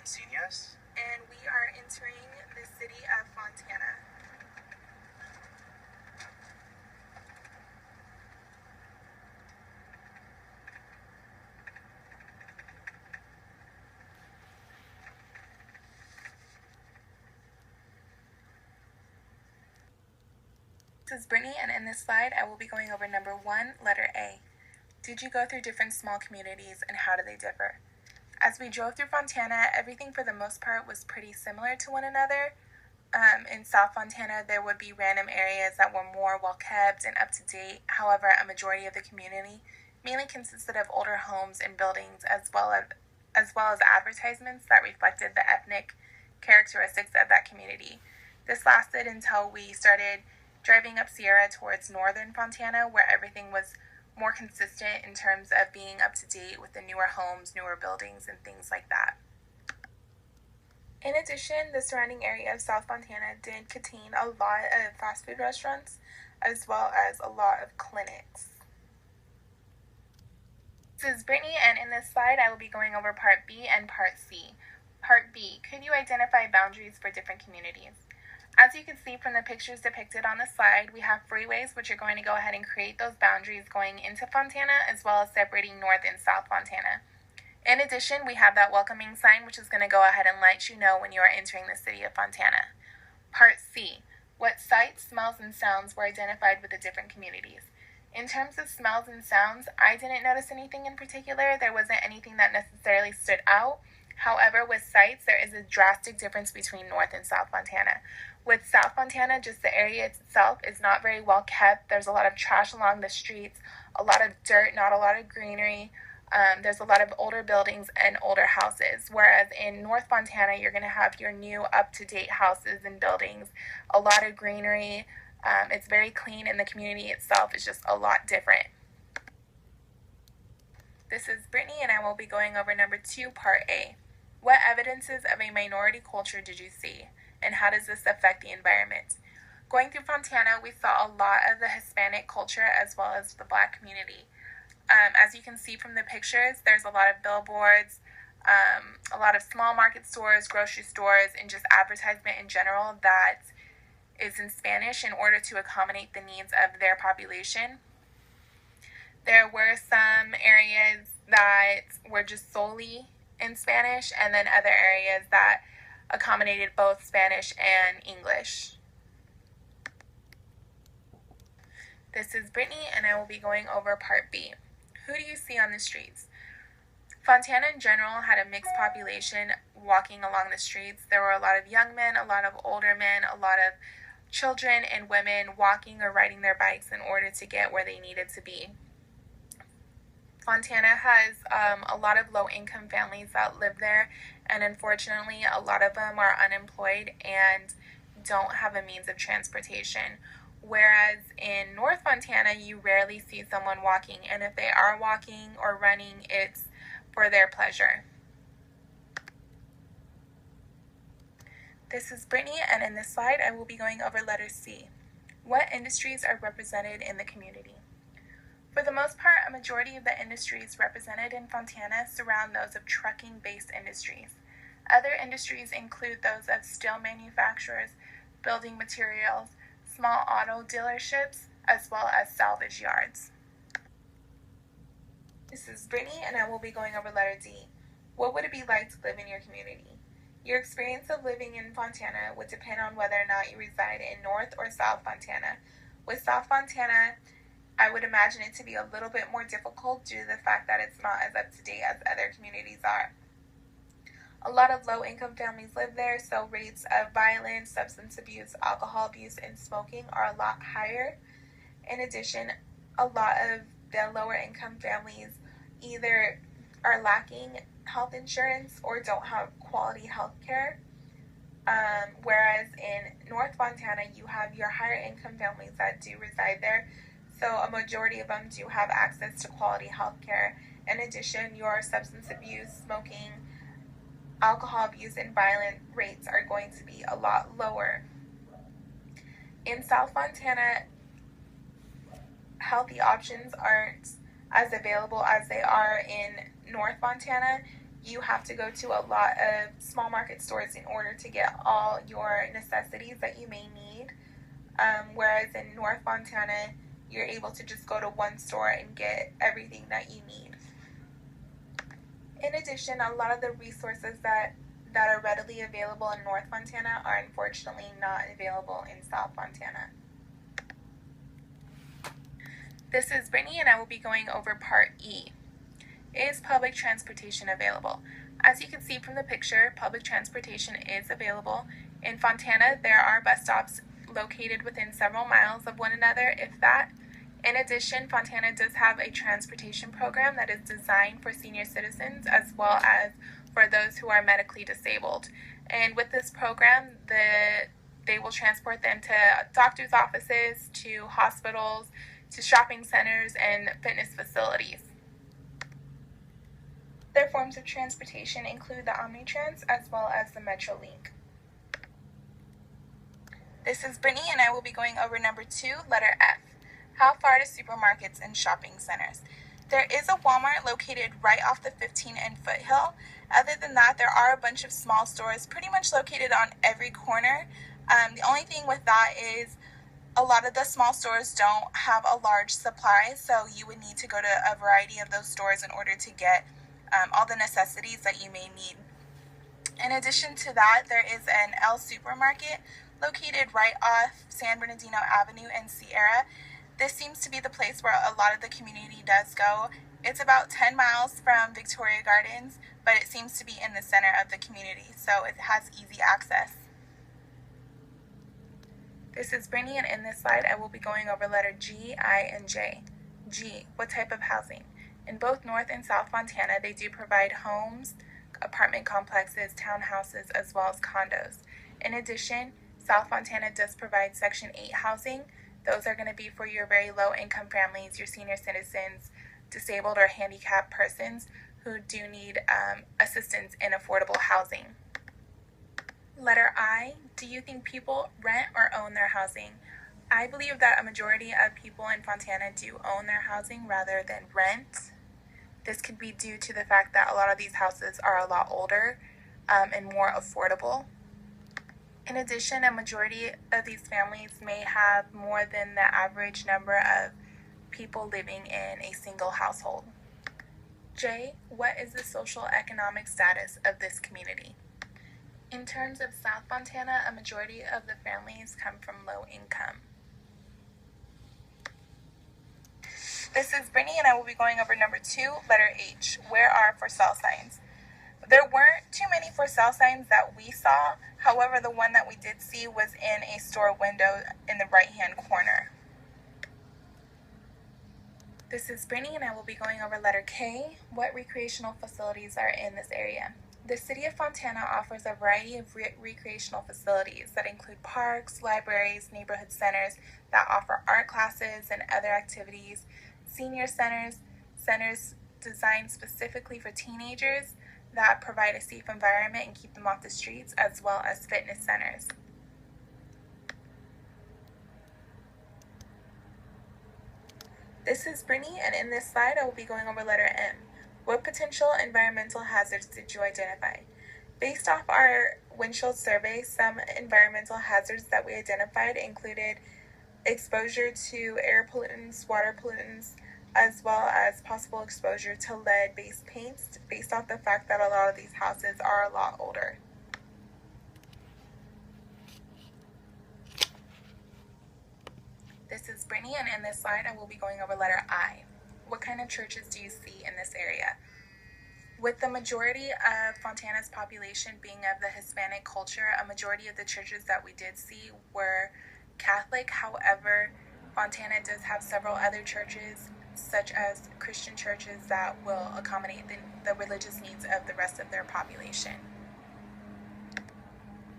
Seniors. And we are entering the city of Fontana. This is Brittany, and in this slide, I will be going over number 1, letter A. Did you go through different small communities, and how do they differ? As we drove through Fontana, everything for the most part was pretty similar to one another. In South Fontana, there would be random areas that were more well-kept and up-to-date. However, a majority of the community mainly consisted of older homes and buildings, as well as advertisements that reflected the ethnic characteristics of that community. This lasted until we started driving up Sierra towards northern Fontana, where everything was more consistent in terms of being up to date with the newer homes, newer buildings, and things like that. In addition, the surrounding area of South Fontana did contain a lot of fast food restaurants, as well as a lot of clinics. This is Brittany, and in this slide, I will be going over Part B and Part C. Part B, could you identify boundaries for different communities? As you can see from the pictures depicted on the slide, we have freeways which are going to go ahead and create those boundaries going into Fontana, as well as separating North and South Fontana. In addition, we have that welcoming sign which is going to go ahead and let you know when you are entering the city of Fontana. Part C, what sights, smells, and sounds were identified with the different communities? In terms of smells and sounds, I didn't notice anything in particular. There wasn't anything that necessarily stood out. However, with sights, there is a drastic difference between North and South Fontana. With South Fontana, just the area itself is not very well kept. There's a lot of trash along the streets, a lot of dirt, not a lot of greenery. There's a lot of older buildings and older houses, whereas in North Fontana, you're going to have your new up-to-date houses and buildings, a lot of greenery. It's very clean, and the community itself is just a lot different. This is Brittany, and I will be going over number 2, Part A. What evidences of a minority culture did you see, and how does this affect the environment? Going through Fontana, we saw a lot of the Hispanic culture as well as the Black community. As you can see from the pictures, there's a lot of billboards, a lot of small market stores, grocery stores, and just advertisement in general that is in Spanish in order to accommodate the needs of their population. There were some areas that were just solely in Spanish, and then other areas that accommodated both Spanish and English. This is Brittany, and I will be going over Part B. Who do you see on the streets? Fontana in general had a mixed population walking along the streets. There were a lot of young men, a lot of older men, a lot of children and women walking or riding their bikes in order to get where they needed to be. Fontana has a lot of low-income families that live there, and unfortunately, a lot of them are unemployed and don't have a means of transportation. Whereas in North Fontana, you rarely see someone walking, and if they are walking or running, it's for their pleasure. This is Brittany, and in this slide, I will be going over letter C. What industries are represented in the community? For the most part, a majority of the industries represented in Fontana surround those of trucking-based industries. Other industries include those of steel manufacturers, building materials, small auto dealerships, as well as salvage yards. This is Brittany, and I will be going over letter D. What would it be like to live in your community? Your experience of living in Fontana would depend on whether or not you reside in North or South Fontana. With South Fontana, I would imagine it to be a little bit more difficult due to the fact that it's not as up-to-date as other communities are. A lot of low-income families live there, so rates of violence, substance abuse, alcohol abuse, and smoking are a lot higher. In addition, a lot of the lower-income families either are lacking health insurance or don't have quality health care. Whereas in North Fontana, you have your higher-income families that do reside there, so a majority of them do have access to quality health care. In addition, your substance abuse, smoking, alcohol abuse, and violent rates are going to be a lot lower. In South Fontana, healthy options aren't as available as they are in North Fontana, you have to go to a lot of small market stores in order to get all your necessities that you may need. Whereas in North Fontana, you're able to just go to one store and get everything that you need. In addition, a lot of the resources that are readily available in North Fontana are unfortunately not available in South Fontana. This is Brittany, and I will be going over Part E. Is public transportation available? As you can see from the picture, public transportation is available. In Fontana, there are bus stops located within several miles of one another, if that. In addition, Fontana does have a transportation program that is designed for senior citizens as well as for those who are medically disabled. And with this program, they will transport them to doctor's offices, to hospitals, to shopping centers, and fitness facilities. Their forms of transportation include the Omnitrans as well as the Metrolink. This is Brittany, and I will be going over number 2, letter F. How far to supermarkets and shopping centers? There is a Walmart located right off the 15 and Foothill. Other than that, there are a bunch of small stores pretty much located on every corner. The only thing with that is a lot of the small stores don't have a large supply, so you would need to go to a variety of those stores in order to get all the necessities that you may need. In addition to that, there is an El Supermarket located right off San Bernardino Avenue and Sierra. This seems to be the place where a lot of the community does go. It's about 10 miles from Victoria Gardens, but it seems to be in the center of the community, so it has easy access. This is Brittany, and in this slide I will be going over letter G, I, and J. G, what type of housing? In both North and South Fontana, they do provide homes, apartment complexes, townhouses, as well as condos. In addition, South Fontana does provide Section 8 housing. Those are going to be for your very low-income families, your senior citizens, disabled or handicapped persons who do need assistance in affordable housing. Letter I, do you think people rent or own their housing? I believe that a majority of people in Fontana do own their housing rather than rent. This could be due to the fact that a lot of these houses are a lot older and more affordable. In addition, a majority of these families may have more than the average number of people living in a single household. J, what is the social economic status of this community? In terms of South Fontana, a majority of the families come from low income. This is Brittany, and I will be going over number 2, letter H. Where are for sale signs? There weren't too many for sale signs that we saw. However, the one that we did see was in a store window in the right-hand corner. This is Brittany, and I will be going over letter K. What recreational facilities are in this area? The City of Fontana offers a variety of recreational facilities that include parks, libraries, neighborhood centers that offer art classes and other activities, senior centers designed specifically for teenagers that provide a safe environment and keep them off the streets, as well as fitness centers. This is Brittany, and in this slide I will be going over letter M. What potential environmental hazards did you identify? Based off our windshield survey, some environmental hazards that we identified included exposure to air pollutants, water pollutants, as well as possible exposure to lead-based paints, based off the fact that a lot of these houses are a lot older. This is Brittany, and in this slide I will be going over letter I. What kind of churches do you see in this area? With the majority of Fontana's population being of the Hispanic culture, a majority of the churches that we did see were Catholic. However, Fontana does have several other churches, such as Christian churches, that will accommodate the religious needs of the rest of their population.